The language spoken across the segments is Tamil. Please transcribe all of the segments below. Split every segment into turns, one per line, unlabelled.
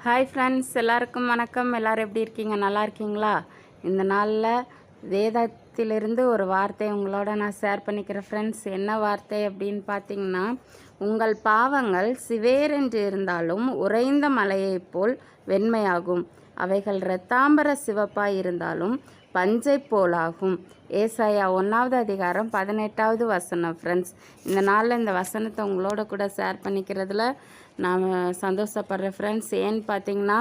ஹாய் ஃப்ரெண்ட்ஸ், எல்லாருக்கும் வணக்கம். எல்லோரும் எப்படி இருக்கீங்க? நல்லா இருக்கீங்களா? இந்த நாளில் வேதத்திலிருந்து ஒரு வார்த்தை உங்களோட நான் ஷேர் பண்ணிக்கிறேன் ஃப்ரெண்ட்ஸ். என்ன வார்த்தை அப்படின்னு பார்த்தீங்கன்னா, உங்கள் பாவங்கள் சிவேரென்று இருந்தாலும் உறைந்த மலையைப் போல் வெண்மையாகும், அவைகள் இரத்தாம்பர சிவப்பாய் இருந்தாலும் பஞ்சை போலாகும். ஏசாயா 1வது அதிகாரம் 18வது வசனம் ஃப்ரெண்ட்ஸ். இந்த நாளில் இந்த வசனத்தை உங்களோட கூட ஷேர் பண்ணிக்கிறதுல நான் சந்தோஷப்படுறேன் ஃப்ரெண்ட்ஸ். ஏன்னு பார்த்தீங்கன்னா,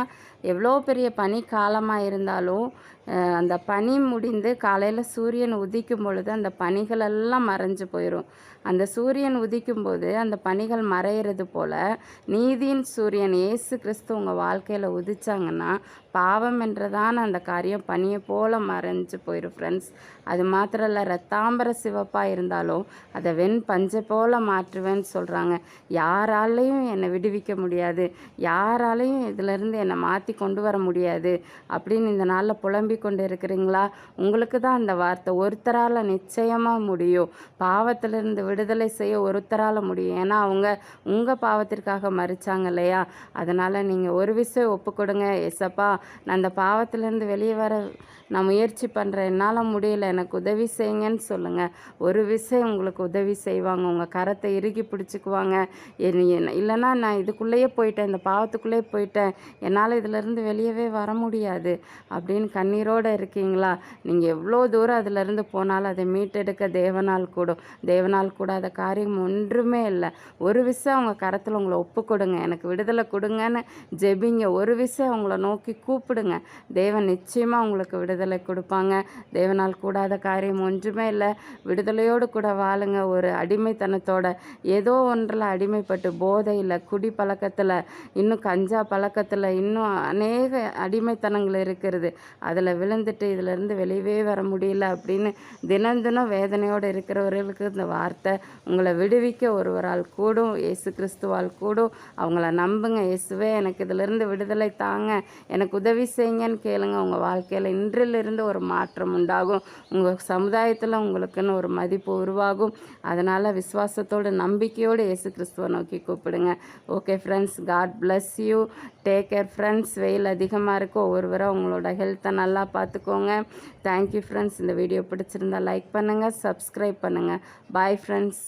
எவ்வளோ பெரிய பனி காலமாக இருந்தாலும் அந்த பனி முடிந்து காலையில் சூரியன் உதிக்கும் பொழுது அந்த பனிகளெல்லாம் மறைஞ்சு போயிடும். அந்த சூரியன் உதிக்கும்போது அந்த பனிகள் மறையிறது போல் நீதியின் சூரியன் இயேசு கிறிஸ்து உங்கள் வாழ்க்கையில் உதிச்சாங்கன்னா பாவம் என்றதான அந்த காரியம் பனியை போல் மறைஞ்சு போயிடும் ஃப்ரெண்ட்ஸ். அது மாத்திரம் இல்லை, ரத்தாம்பர சிவப்பாக இருந்தாலும் அதை வெண் பஞ்சை போல் மாற்றுவேன்னு சொல்கிறாங்க. யாராலையும் என்னை விடுவிக்க முடியாது, யாராலையும் இதிலேருந்து என்னை மாற்றி கொண்டு வர முடியாது அப்படின்னு இந்த நாளில் புலம்பி கொண்டு இருக்கிறீங்களா? உங்களுக்கு தான் அந்த வார்த்தை. ஒருத்தரால் நிச்சயமாக முடியும். பாவத்திலிருந்து விடுதலை செய்ய ஒருத்தரால் முடியும். ஏன்னா அவங்க உங்கள் பாவத்திற்காக மறிச்சாங்க இல்லையா? அதனால் நீங்கள் ஒரு விஷயம் ஒப்பு கொடுங்க. ஏசப்பா, நான் அந்த பாவத்திலேருந்து வெளியே வர நான் முயற்சி பண்ணுறேன், என்னால் முடியல, எனக்கு உதவி செய்யுங்கன்னு சொல்லுங்கள். ஒரு விஷயம் உங்களுக்கு உதவி செய்வாங்க. உங்கள் கரத்தை இறுக்கி பிடிச்சிக்குவாங்க. இல்லைன்னா நான் இதுக்குள்ளேயே போயிட்டேன், இந்த பாவத்துக்குள்ளேயே போயிட்டேன், என்னால் இதிலேருந்து வெளியவே வர முடியாது அப்படின்னு கண்ணீரோடு இருக்கீங்களா? நீங்கள் எவ்வளோ தூரம் அதிலேருந்து போனாலும் அதை மீட்டெடுக்க தேவனால் கூடாத காரியம் ஒன்றுமே இல்லை. ஒரு விஷயம் அவங்க கரத்தில் உங்களை ஒப்பு கொடுங்க, எனக்கு விடுதலை கொடுங்கன்னு ஜெபிங்க. ஒரு விஷயம் உங்களை நோக்கி கூப்பிடுங்க. தேவன் நிச்சயமாக உங்களுக்கு விடுதலை கொடுப்பாங்க. தேவனால் கூடாத காரியம் ஒன்றுமே இல்லை. விடுதலையோடு கூட வாழுங்க. ஒரு அடிமைத்தனத்தோட ஏதோ ஒன்றில் அடிமைப்பட்டு போதையில், குடி பழக்கத்தில், இன்னும் கஞ்சா பழக்கத்தில், இன்னும் அநேக அடிமைத்தனங்கள் இருக்கிறது. அதில் விழுந்துட்டு இதிலேருந்து வெளியவே வர முடியல அப்படின்னு தினம் தினம் வேதனையோடு இருக்கிறவர்களுக்கு இந்த வார்த்தை உங்களை விடுவிக்க ஒருவரால் கூடும், இயேசு கிறிஸ்துவால் கூடும். அவங்கள நம்புங்க. இயேசுவே, எனக்கு இதிலிருந்து விடுதலை தாங்க, எனக்கு உதவி செய்யுங்கன்னு கேளுங்க. உங்கள் வாழ்க்கையில் இன்றிலிருந்து ஒரு மாற்றம் உண்டாகும். உங்கள் சமுதாயத்தில் உங்களுக்குன்னு ஒரு மதிப்பு உருவாகும். அதனால் விசுவாசத்தோடு நம்பிக்கையோடு இயேசு கிறிஸ்துவை நோக்கி கூப்பிடுங்க. Okay friends, God bless you. Take care friends. வெயில் அதிகமாக இருக்கும். ஒவ்வொருவரை உங்களோட ஹெல்த்தை நல்லா பார்த்துக்கோங்க. Thank you friends. இந்த வீடியோ பிடிச்சிருந்தா லைக் பண்ணுங்கள், சப்ஸ்கிரைப் பண்ணுங்கள். Bye friends.